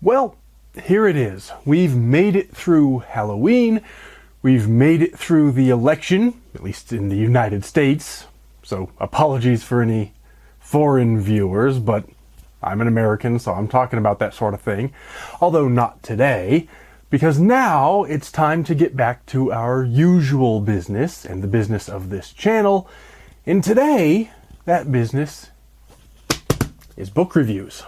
Well, here it is. We've made it through Halloween. We've made it through the election, at least in the United States. So apologies for any foreign viewers, but I'm an American, so I'm talking about that sort of thing. Although not today, because now it's time to get back to our usual business and the business of this channel. And today, that business is book reviews.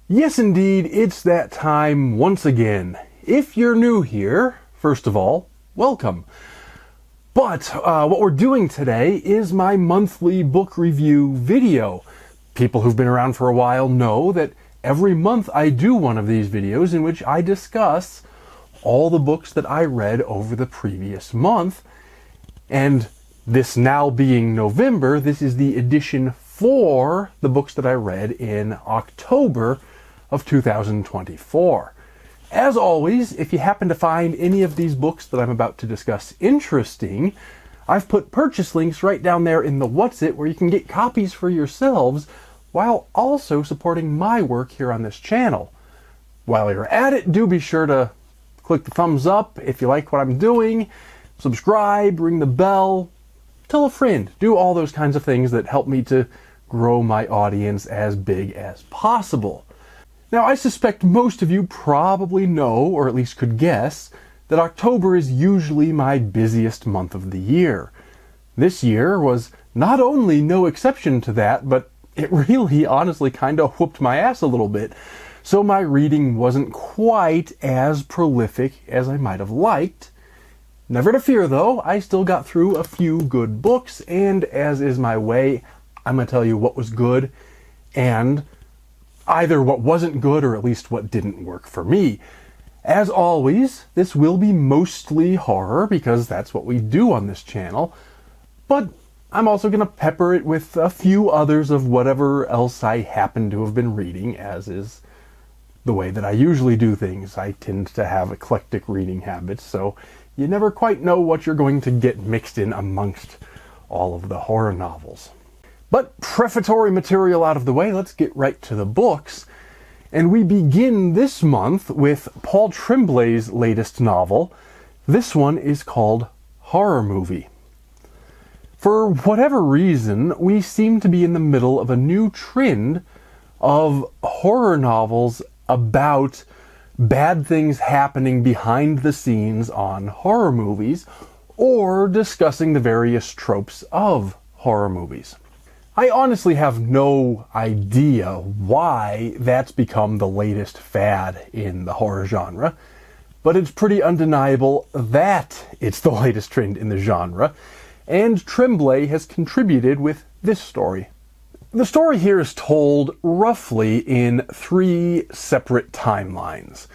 Yes, indeed, it's that time once again. If you're new here, first of all, welcome. But what we're doing today is my monthly book review video. People who've been around for a while know that every month I do one of these videos in which I discuss all the books that I read over the previous month. And this now being November, this is the edition for the books that I read in October of 2024. As always, if you happen to find any of these books that I'm about to discuss interesting, I've put purchase links right down there in the What's It where you can get copies for yourselves while also supporting my work here on this channel. While you're at it, do be sure to click the thumbs up if you like what I'm doing, subscribe, ring the bell, tell a friend, do all those kinds of things that help me to grow my audience as big as possible. Now, I suspect most of you probably know, or at least could guess, that October is usually my busiest month of the year. This year was not only no exception to that, but it really honestly kind of whooped my ass a little bit. So my reading wasn't quite as prolific as I might have liked. Never to fear though, I still got through a few good books, and as is my way, I'm going to tell you what was good and either what wasn't good or at least what didn't work for me. As always, this will be mostly horror because that's what we do on this channel, but I'm also going to pepper it with a few others of whatever else I happen to have been reading, as is the way that I usually do things. I tend to have eclectic reading habits, so you never quite know what you're going to get mixed in amongst all of the horror novels. But prefatory material out of the way, let's get right to the books. And we begin this month with Paul Tremblay's latest novel. This one is called Horror Movie. For whatever reason, we seem to be in the middle of a new trend of horror novels about bad things happening behind the scenes on horror movies, or discussing the various tropes of horror movies. I honestly have no idea why that's become the latest fad in the horror genre, but it's pretty undeniable that it's the latest trend in the genre, and Tremblay has contributed with this story. The story here is told roughly in 3 separate timelines.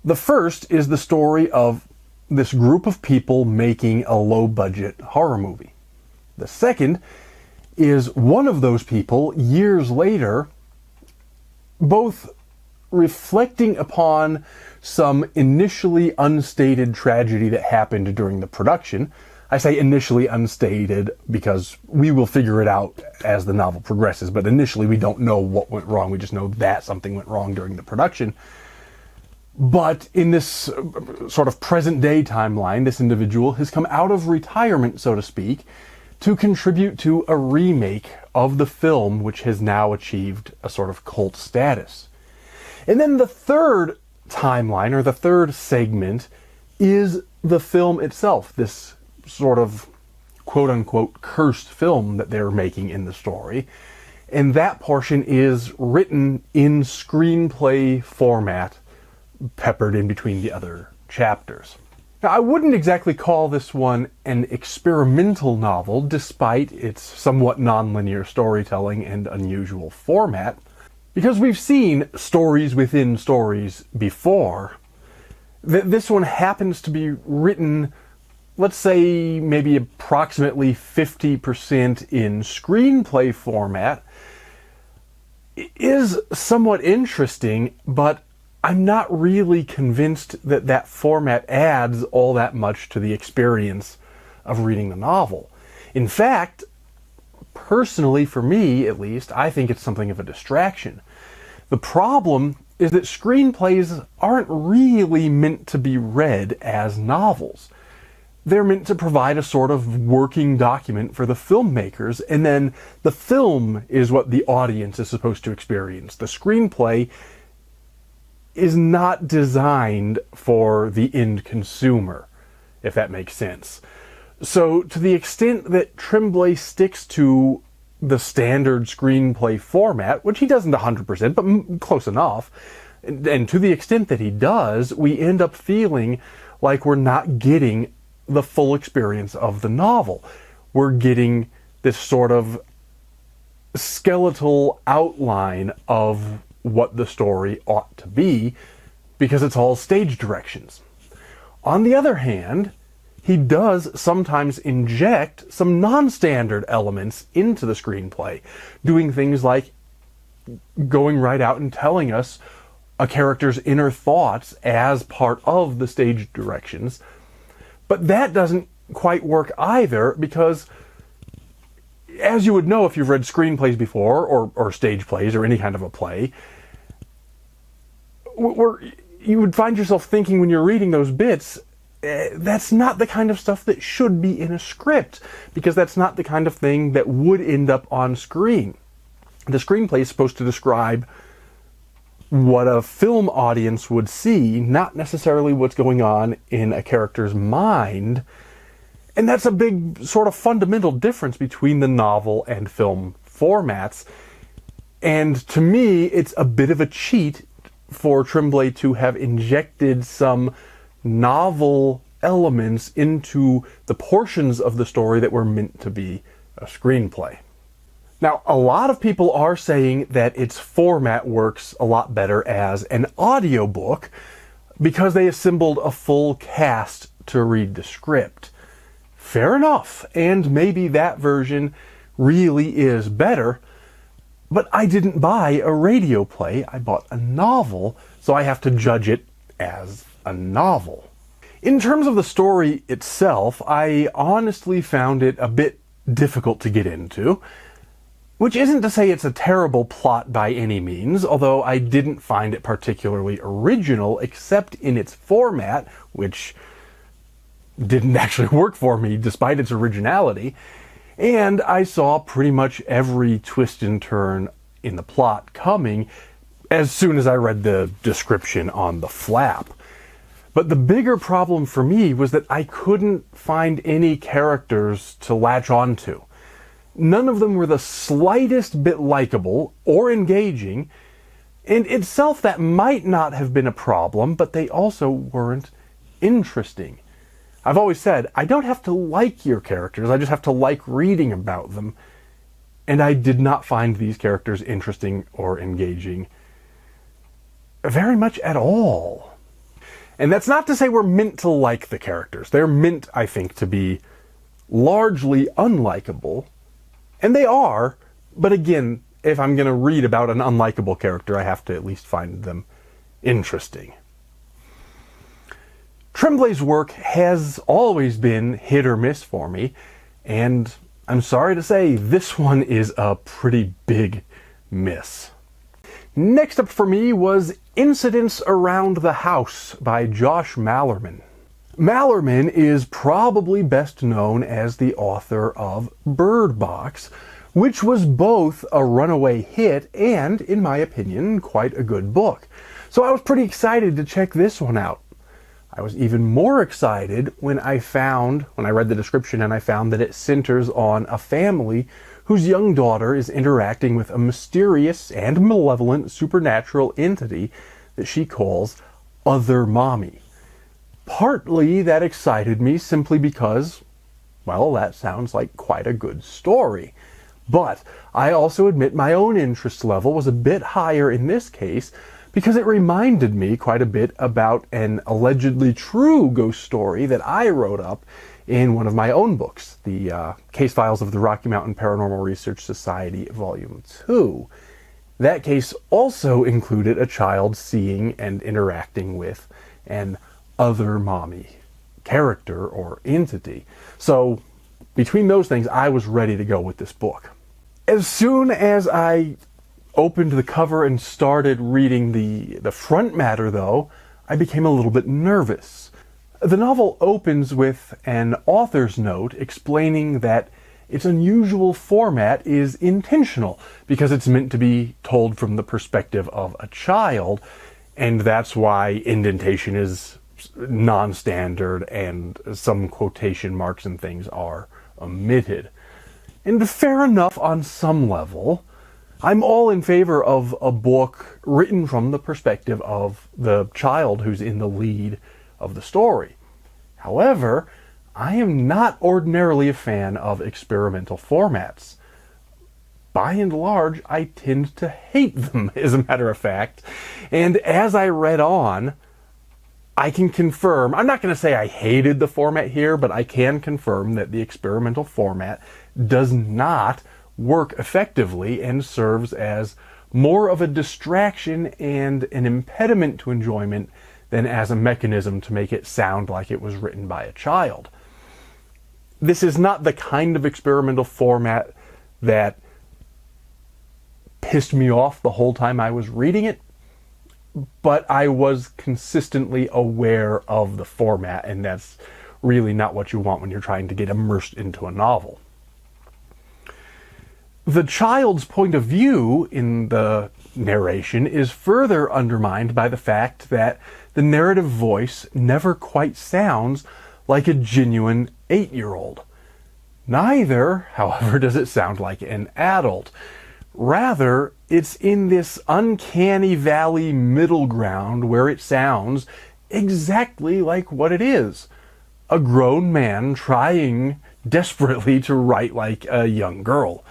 The first is the story of this group of people making a low-budget horror movie. The second is one of those people, years later, both reflecting upon some initially unstated tragedy that happened during the production. I say initially unstated because we will figure it out as the novel progresses, but initially we don't know what went wrong, we just know that something went wrong during the production. But in this sort of present-day timeline, this individual has come out of retirement, so to speak, to contribute to a remake of the film, which has now achieved a sort of cult status. And then the third timeline, or the third segment, is the film itself, this sort of quote-unquote cursed film that they're making in the story. And that portion is written in screenplay format, peppered in between the other chapters. Now, I wouldn't exactly call this one an experimental novel, despite its somewhat nonlinear storytelling and unusual format, because we've seen stories within stories before. This one happens to be written, let's say, maybe approximately 50% in screenplay format. It is somewhat interesting, but I'm not really convinced that that format adds all that much to the experience of reading the novel. In fact, personally, for me at least, I think it's something of a distraction. The problem is that screenplays aren't really meant to be read as novels. They're meant to provide a sort of working document for the filmmakers, and then the film is what the audience is supposed to experience. The screenplay is not designed for the end consumer, if that makes sense. So to the extent that Tremblay sticks to the standard screenplay format, which he doesn't 100%, but close enough, and to the extent that he does, we end up feeling like we're not getting the full experience of the novel. We're getting this sort of skeletal outline of what the story ought to be, because it's all stage directions. On the other hand, he does sometimes inject some non-standard elements into the screenplay, doing things like going right out and telling us a character's inner thoughts as part of the stage directions. But that doesn't quite work either, because as you would know if you've read screenplays before, or stage plays, or any kind of a play, you would find yourself thinking when you're reading those bits, that's not the kind of stuff that should be in a script, because that's not the kind of thing that would end up on screen. The screenplay is supposed to describe what a film audience would see, not necessarily what's going on in a character's mind. And that's a big sort of fundamental difference between the novel and film formats. And to me, it's a bit of a cheat for Tremblay to have injected some novel elements into the portions of the story that were meant to be a screenplay. Now, a lot of people are saying that its format works a lot better as an audiobook because they assembled a full cast to read the script. Fair enough, and maybe that version really is better, but I didn't buy a radio play, I bought a novel, so I have to judge it as a novel. In terms of the story itself, I honestly found it a bit difficult to get into. Which isn't to say it's a terrible plot by any means, although I didn't find it particularly original, except in its format, which didn't actually work for me despite its originality, and I saw pretty much every twist and turn in the plot coming as soon as I read the description on the flap. But the bigger problem for me was that I couldn't find any characters to latch onto. None of them were the slightest bit likable or engaging, and itself that might not have been a problem, but they also weren't interesting. I've always said, I don't have to like your characters, I just have to like reading about them, and I did not find these characters interesting or engaging very much at all. And that's not to say we're meant to like the characters. They're meant, I think, to be largely unlikable. And they are, but again, if I'm going to read about an unlikable character, I have to at least find them interesting. Tremblay's work has always been hit or miss for me, and I'm sorry to say this one is a pretty big miss. Next up for me was Incidents Around the House by Josh Malerman. Malerman is probably best known as the author of Bird Box, which was both a runaway hit and, in my opinion, quite a good book. So I was pretty excited to check this one out. I was even more excited when I read the description and I found that it centers on a family whose young daughter is interacting with a mysterious and malevolent supernatural entity that she calls Other Mommy. Partly that excited me simply because, well, that sounds like quite a good story. But I also admit my own interest level was a bit higher in this case because it reminded me quite a bit about an allegedly true ghost story that I wrote up in one of my own books, the Case Files of the Rocky Mountain Paranormal Research Society, Volume 2. That case also included a child seeing and interacting with an other mommy character or entity. So between those things, I was ready to go with this book. As soon as I opened the cover and started reading the front matter, though, I became a little bit nervous. The novel opens with an author's note explaining that its unusual format is intentional because it's meant to be told from the perspective of a child, and that's why indentation is non-standard and some quotation marks and things are omitted. And fair enough on some level. I'm all in favor of a book written from the perspective of the child who's in the lead of the story. However, I am not ordinarily a fan of experimental formats. By and large, I tend to hate them, as a matter of fact. And as I read on, I can confirm, I'm not going to say I hated the format here, but I can confirm that the experimental format does not work effectively and serves as more of a distraction and an impediment to enjoyment than as a mechanism to make it sound like it was written by a child. This is not the kind of experimental format that pissed me off the whole time I was reading it, but I was consistently aware of the format, and that's really not what you want when you're trying to get immersed into a novel. The child's point of view in the narration is further undermined by the fact that the narrative voice never quite sounds like a genuine 8-year-old. Neither, however, does it sound like an adult. Rather, it's in this uncanny valley middle ground where it sounds exactly like what it is. A grown man trying desperately to write like a young girl.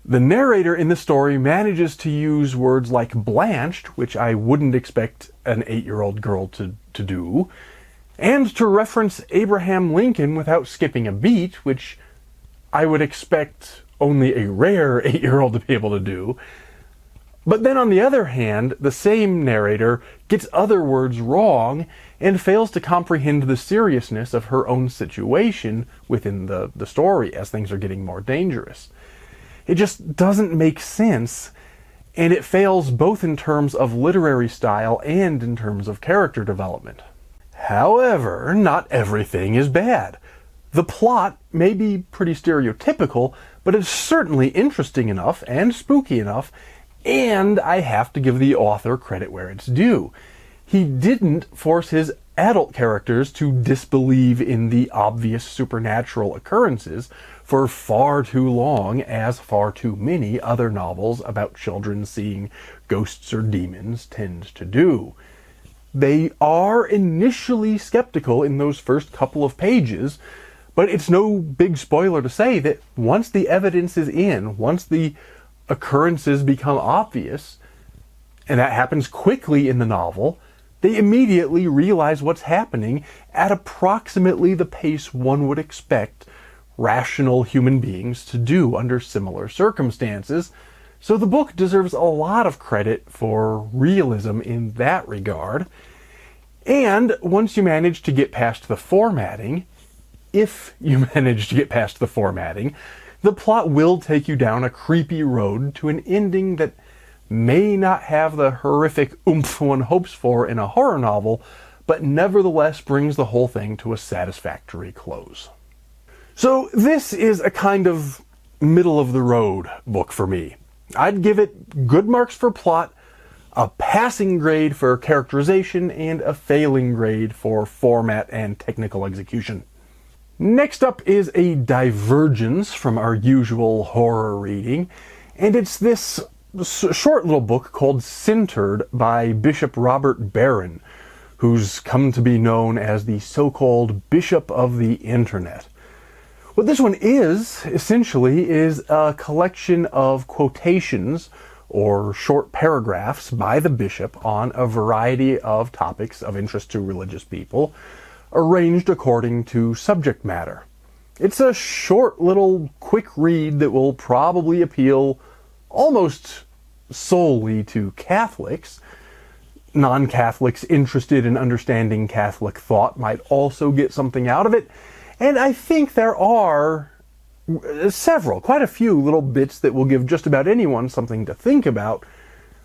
The narrator in the story manages to use words like blanched, which I wouldn't expect an 8-year-old girl to do, and to reference Abraham Lincoln without skipping a beat, which I would expect only a rare 8-year-old to be able to do. But then on the other hand, the same narrator gets other words wrong and fails to comprehend the seriousness of her own situation within the story as things are getting more dangerous. It just doesn't make sense, and it fails both in terms of literary style and in terms of character development. However, not everything is bad. The plot may be pretty stereotypical, but it's certainly interesting enough and spooky enough, and I have to give the author credit where it's due. He didn't force his adult characters to disbelieve in the obvious supernatural occurrences for far too long, as far too many other novels about children seeing ghosts or demons tend to do. They are initially skeptical in those first couple of pages, but it's no big spoiler to say that once the evidence is in, once the occurrences become obvious, and that happens quickly in the novel, they immediately realize what's happening at approximately the pace one would expect rational human beings to do under similar circumstances. So the book deserves a lot of credit for realism in that regard. And once you manage to get past the formatting, if you manage to get past the formatting, the plot will take you down a creepy road to an ending that may not have the horrific oomph one hopes for in a horror novel, but nevertheless brings the whole thing to a satisfactory close. So this is a kind of middle-of-the-road book for me. I'd give it good marks for plot, a passing grade for characterization, and a failing grade for format and technical execution. Next up is a divergence from our usual horror reading, and it's this short little book called Centered by Bishop Robert Barron, who's come to be known as the so-called Bishop of the Internet. What this one is, essentially, is a collection of quotations or short paragraphs by the bishop on a variety of topics of interest to religious people, arranged according to subject matter. It's a short little quick read that will probably appeal almost solely to Catholics. Non-Catholics interested in understanding Catholic thought might also get something out of it. And I think there are quite a few little bits that will give just about anyone something to think about.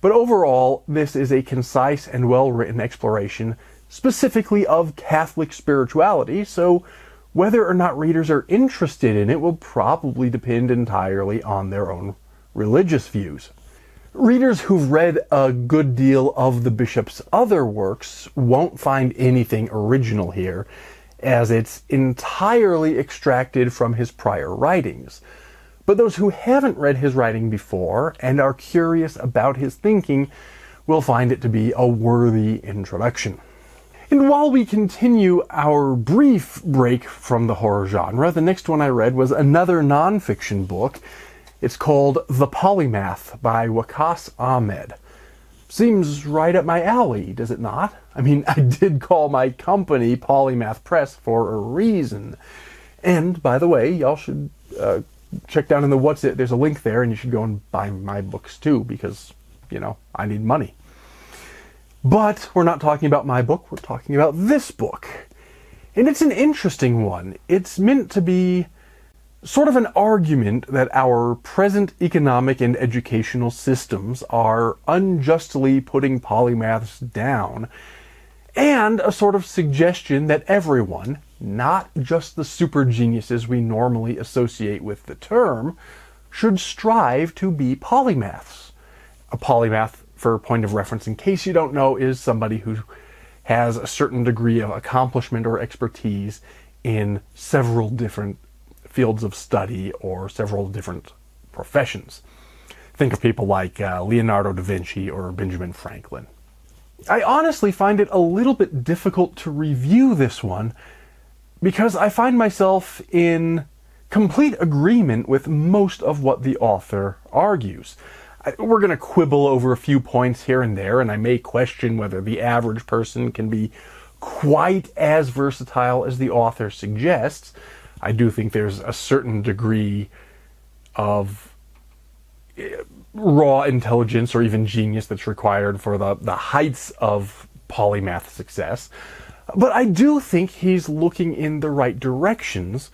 But overall, this is a concise and well-written exploration specifically of Catholic spirituality, so whether or not readers are interested in it will probably depend entirely on their own religious views. Readers who've read a good deal of the bishop's other works won't find anything original here, as it's entirely extracted from his prior writings. But those who haven't read his writing before and are curious about his thinking will find it to be a worthy introduction. And while we continue our brief break from the horror genre, the next one I read was another nonfiction book. It's called The Polymath by Waqas Ahmed. Seems right up my alley, does it not? I mean, I did call my company Polymath Press for a reason. And, by the way, y'all should check down in the What's It. There's a link there, and you should go and buy my books too, because, I need money. But we're not talking about my book, we're talking about this book. And it's an interesting one. It's meant to be sort of an argument that our present economic and educational systems are unjustly putting polymaths down, and a sort of suggestion that everyone, not just the super geniuses we normally associate with the term, should strive to be polymaths. A polymath, for point of reference, in case you don't know, is somebody who has a certain degree of accomplishment or expertise in several different fields of study or several different professions. Think of people like Leonardo da Vinci or Benjamin Franklin. I honestly find it a little bit difficult to review this one because I find myself in complete agreement with most of what the author argues. We're going to quibble over a few points here and there, and I may question whether the average person can be quite as versatile as the author suggests. I do think there's a certain degree of raw intelligence or even genius that's required for the heights of polymath success. But I do think he's looking in the right directions,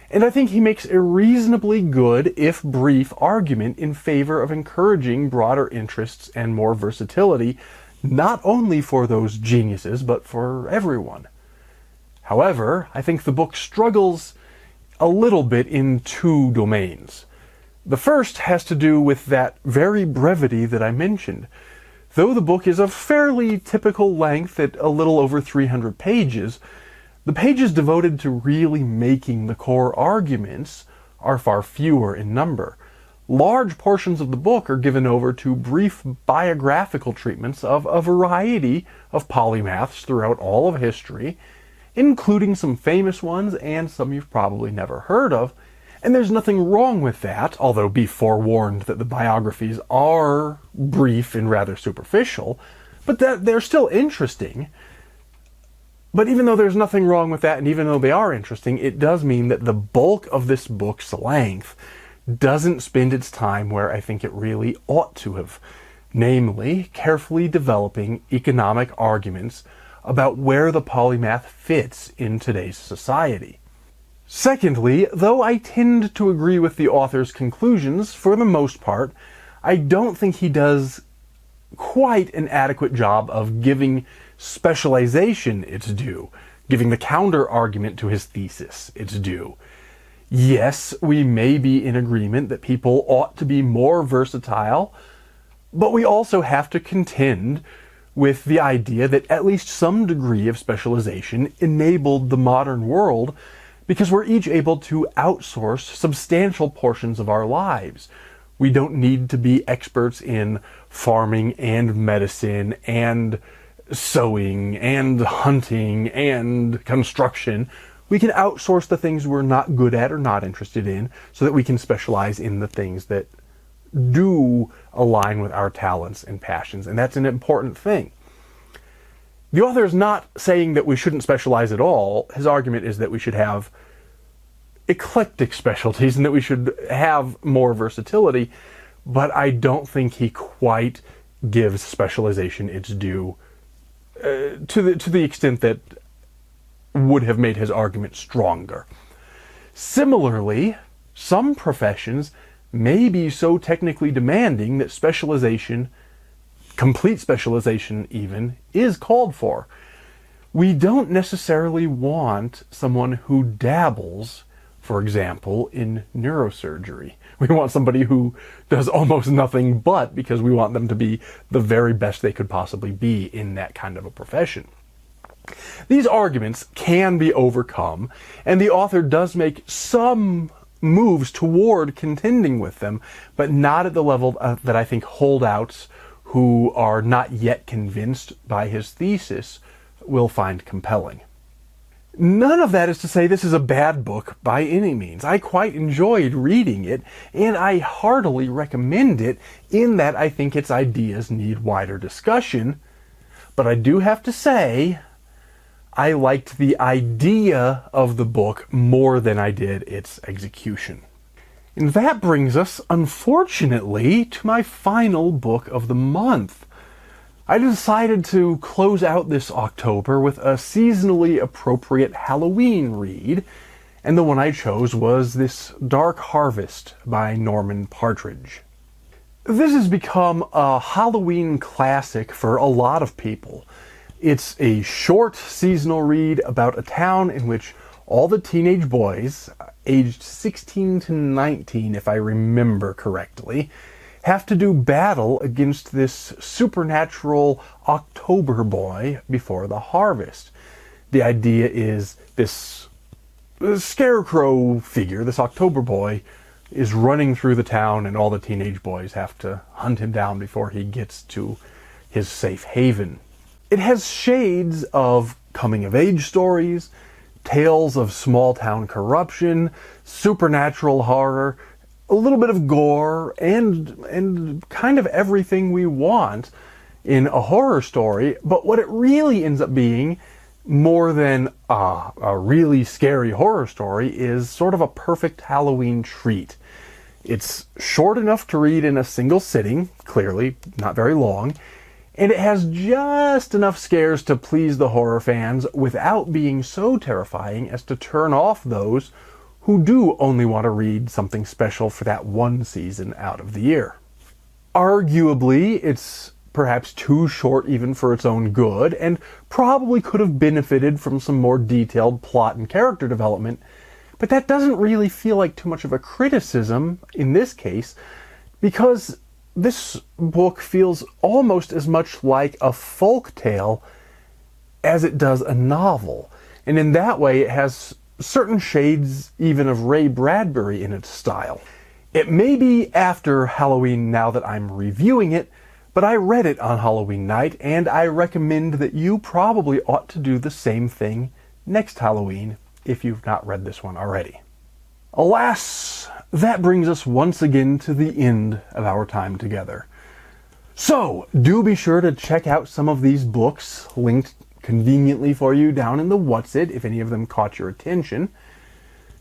and I think he makes a reasonably good, if brief, argument in favor of encouraging broader interests and more versatility, not only for those geniuses, but for everyone. However, I think the book struggles a little bit in two domains. The first has to do with that very brevity that I mentioned. Though the book is of fairly typical length at a little over 300 pages, the pages devoted to really making the core arguments are far fewer in number. Large portions of the book are given over to brief biographical treatments of a variety of polymaths throughout all of history, including some famous ones and some you've probably never heard of. And there's nothing wrong with that, although be forewarned that the biographies are brief and rather superficial, but that they're still interesting. But even though there's nothing wrong with that, and even though they are interesting, it does mean that the bulk of this book's length doesn't spend its time where I think it really ought to have, namely, carefully developing economic arguments about where the polymath fits in today's society. Secondly, though I tend to agree with the author's conclusions for the most part, I don't think he does quite an adequate job of giving specialization its due, giving the counter-argument to his thesis its due. Yes, we may be in agreement that people ought to be more versatile, but we also have to contend with the idea that at least some degree of specialization enabled the modern world because we're each able to outsource substantial portions of our lives. We don't need to be experts in farming and medicine and sewing and hunting and construction. We can outsource the things we're not good at or not interested in so that we can specialize in the things that do align with our talents and passions, and that's an important thing. The author is not saying that we shouldn't specialize at all. His argument is that we should have eclectic specialties and that we should have more versatility. but I don't think he quite gives specialization its due to the extent that would have made his argument stronger. Similarly, some professions may be so technically demanding that specialization, complete specialization even, is called for. We don't necessarily want someone who dabbles, for example, in neurosurgery. We want somebody who does almost nothing but, because we want them to be the very best they could possibly be in that kind of a profession. These arguments can be overcome, and the author does make some moves toward contending with them, but not at the level that I think holdouts who are not yet convinced by his thesis will find compelling. None of that is to say this is a bad book by any means. I quite enjoyed reading it, and I heartily recommend it in that I think its ideas need wider discussion. But I do have to say, I liked the idea of the book more than I did its execution. And that brings us, unfortunately, to my final book of the month. I decided to close out this October with a seasonally appropriate Halloween read, and the one I chose was This Dark Harvest by Norman Partridge. This has become a Halloween classic for a lot of people. It's a short seasonal read about a town in which all the teenage boys, aged 16 to 19 if I remember correctly, have to do battle against this supernatural October boy before the harvest. The idea is this scarecrow figure, this October boy, is running through the town, and all the teenage boys have to hunt him down before he gets to his safe haven. It has shades of coming-of-age stories, tales of small-town corruption, supernatural horror, a little bit of gore, and kind of everything we want in a horror story. But what it really ends up being, more than a really scary horror story, is sort of a perfect Halloween treat. It's short enough to read in a single sitting, clearly not very long, and it has just enough scares to please the horror fans without being so terrifying as to turn off those who do only want to read something special for that one season out of the year. Arguably, it's perhaps too short even for its own good, and probably could have benefited from some more detailed plot and character development, but that doesn't really feel like too much of a criticism in this case, because this book feels almost as much like a folk tale as it does a novel, and in that way it has certain shades even of Ray Bradbury in its style. It may be after Halloween now that I'm reviewing it, but I read it on Halloween night, and I recommend that you probably ought to do the same thing next Halloween if you've not read this one already. Alas, that brings us once again to the end of our time together. So, do be sure to check out some of these books, linked conveniently for you down in the What's It, if any of them caught your attention.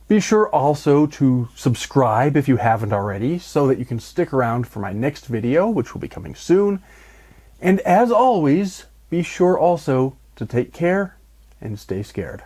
Be sure also to subscribe if you haven't already, so that you can stick around for my next video, which will be coming soon. And as always, be sure also to take care and stay scared.